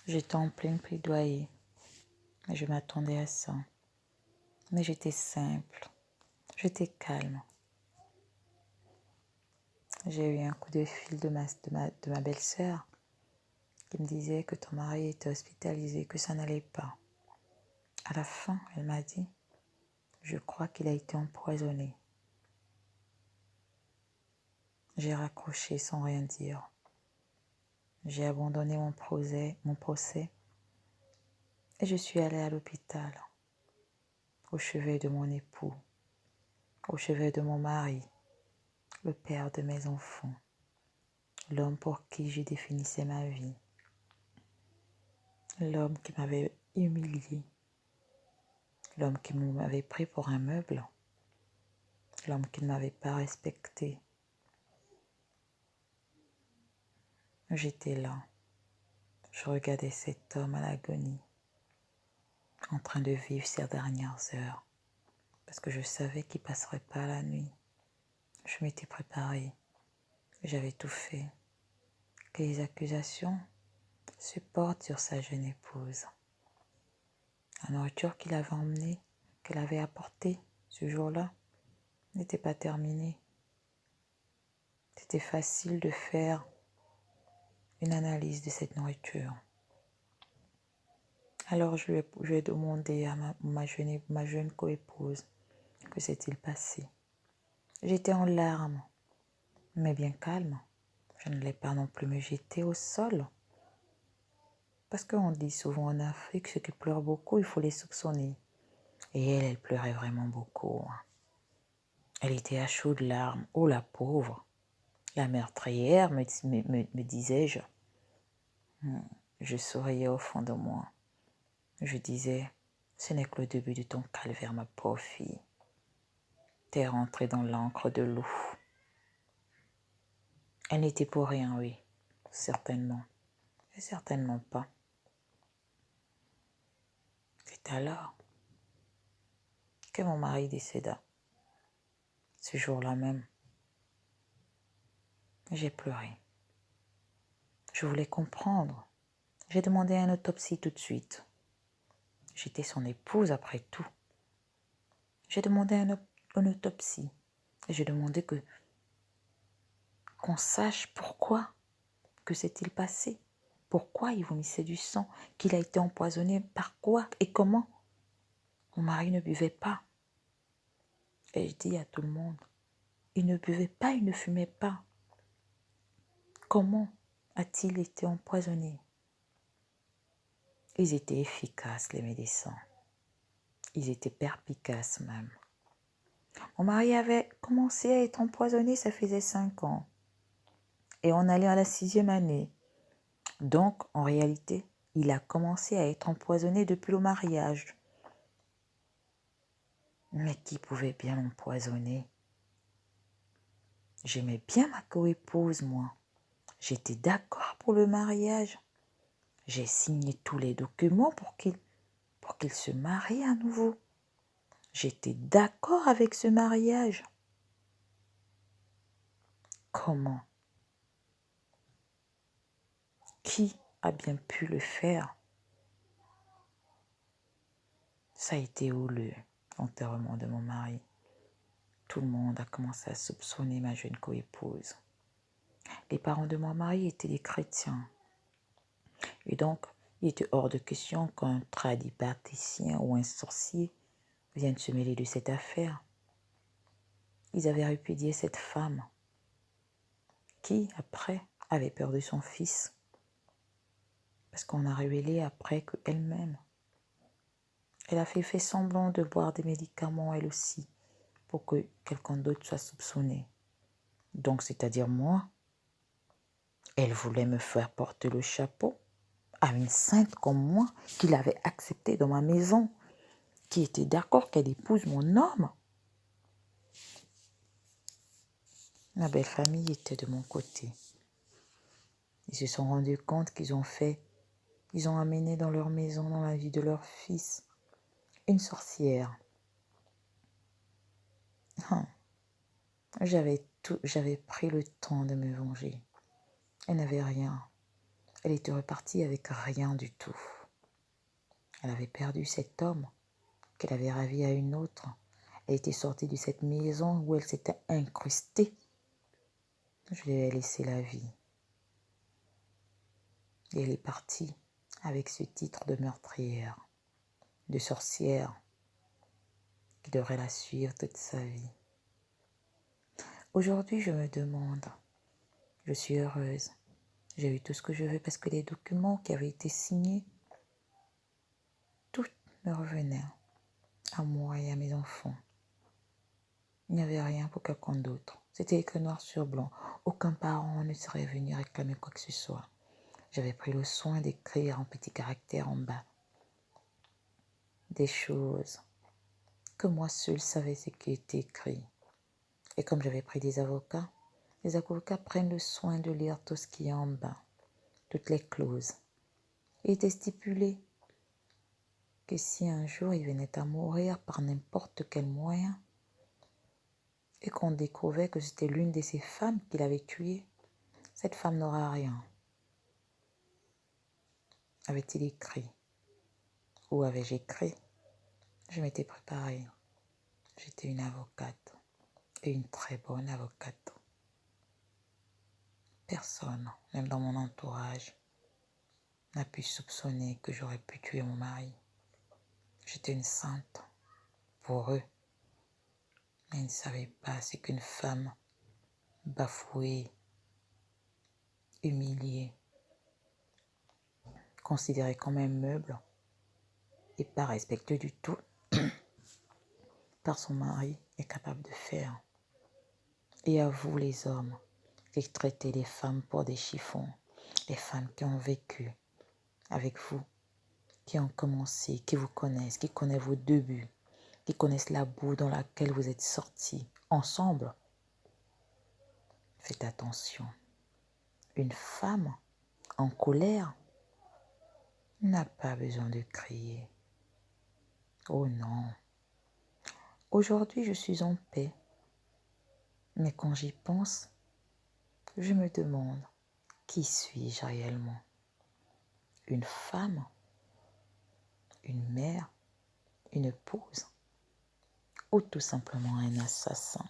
J'étais en plein plaidoyer. Je m'attendais à ça. Mais j'étais simple. J'étais calme. J'ai eu un coup de fil de ma belle-sœur qui me disait que ton mari était hospitalisé, que ça n'allait pas. À la fin, elle m'a dit, je crois qu'il a été empoisonné. J'ai raccroché sans rien dire. J'ai abandonné mon procès et je suis allée à l'hôpital, au chevet de mon époux, au chevet de mon mari, le père de mes enfants, l'homme pour qui je définissais ma vie, l'homme qui m'avait humilié, l'homme qui m'avait pris pour un meuble, l'homme qui ne m'avait pas respecté. J'étais là, je regardais cet homme à l'agonie, en train de vivre ses dernières heures, parce que je savais qu'il ne passerait pas la nuit. Je m'étais préparée, j'avais tout fait, que les accusations se portent sur sa jeune épouse. La nourriture qu'il avait emmenée, qu'elle avait apportée ce jour-là, n'était pas terminée. C'était facile de faire une analyse de cette nourriture. Alors je lui ai demandé à ma jeune coépouse que s'est-il passé. J'étais en larmes, mais bien calme. Je ne l'ai pas non plus me jeter au sol. Parce qu'on dit souvent en Afrique, ceux qui pleurent beaucoup, il faut les soupçonner. Et elle pleurait vraiment beaucoup. Elle était à chaudes larmes. Oh la pauvre! La meurtrière, me disais-je. Je souriais au fond de moi. Je disais, ce n'est que le début de ton calvaire, ma pauvre fille. T'es rentrée dans l'encre de loup. Elle n'était pour rien, oui. Certainement. Et certainement pas. C'est alors que mon mari décéda. Ce jour-là même, j'ai pleuré. Je voulais comprendre. J'ai demandé une autopsie tout de suite. J'étais son épouse après tout. J'ai demandé une autopsie. Et j'ai demandé qu'on sache pourquoi, que s'est-il passé, pourquoi il vomissait du sang, qu'il a été empoisonné, par quoi et comment. Mon mari ne buvait pas. Et je dis à tout le monde, il ne buvait pas, il ne fumait pas. Comment a-t-il été empoisonné? Ils étaient efficaces, les médecins. Ils étaient perspicaces même. Mon mari avait commencé à être empoisonné, ça faisait 5 ans. Et on allait à la 6e année. Donc, en réalité, il a commencé à être empoisonné depuis le mariage. Mais qui pouvait bien l'empoisonner? J'aimais bien ma coépouse, moi. J'étais d'accord pour le mariage. J'ai signé tous les documents pour qu'il se marie à nouveau. J'étais d'accord avec ce mariage. Comment? Qui a bien pu le faire? Ça a été houleux, l'enterrement de mon mari. Tout le monde a commencé à soupçonner ma jeune coépouse. Les parents de mon mari étaient des chrétiens. Et donc, il était hors de question qu'un tradipraticien ou un sorcier vienne se mêler de cette affaire. Ils avaient répudié cette femme qui, après, avait perdu son fils. Parce qu'on a révélé après qu'elle-même, elle a fait semblant de boire des médicaments elle aussi, pour que quelqu'un d'autre soit soupçonné. Donc, c'est-à-dire moi, elle voulait me faire porter le chapeau à une sainte comme moi, qui l'avait acceptée dans ma maison, qui était d'accord qu'elle épouse mon homme. Ma belle famille était de mon côté. Ils se sont rendus compte qu'ils ont amené dans leur maison, dans la vie de leur fils, une sorcière. J'avais pris le temps de me venger. Elle n'avait rien. Elle était repartie avec rien du tout. Elle avait perdu cet homme qu'elle avait ravi à une autre. Elle était sortie de cette maison où elle s'était incrustée. Je lui ai laissé la vie. Et elle est partie avec ce titre de meurtrière, de sorcière, qui devrait la suivre toute sa vie. Aujourd'hui, je me demande, je suis heureuse. J'ai eu tout ce que je veux parce que les documents qui avaient été signés, tout me revenait à moi et à mes enfants. Il n'y avait rien pour quelqu'un d'autre. C'était écrit noir sur blanc. Aucun parent ne serait venu réclamer quoi que ce soit. J'avais pris le soin d'écrire en petits caractères en bas des choses que moi seule savais ce qui était écrit. Et comme j'avais pris des avocats, les avocats prennent le soin de lire tout ce qui est en bas, toutes les clauses. Il était stipulé que si un jour il venait à mourir par n'importe quel moyen et qu'on découvrait que c'était l'une de ses femmes qu'il avait tuée, cette femme n'aura rien. Avait-il écrit? Ou avais-je écrit? Je m'étais préparée. J'étais une avocate et une très bonne avocate. Personne, même dans mon entourage, n'a pu soupçonner que j'aurais pu tuer mon mari. J'étais une sainte pour eux, mais ils ne savaient pas ce qu'une femme bafouée, humiliée, considérée comme un meuble et pas respectée du tout par son mari est capable de faire. Et à vous les hommes qui traitez les femmes pour des chiffons, les femmes qui ont vécu avec vous, qui ont commencé, qui vous connaissent, qui connaissent vos débuts, qui connaissent la boue dans laquelle vous êtes sortis ensemble. Faites attention. Une femme en colère n'a pas besoin de crier. Oh non. Aujourd'hui, je suis en paix. Mais quand j'y pense, je me demande, qui suis-je réellement? Une femme? Une mère? Une épouse? Ou tout simplement un assassin?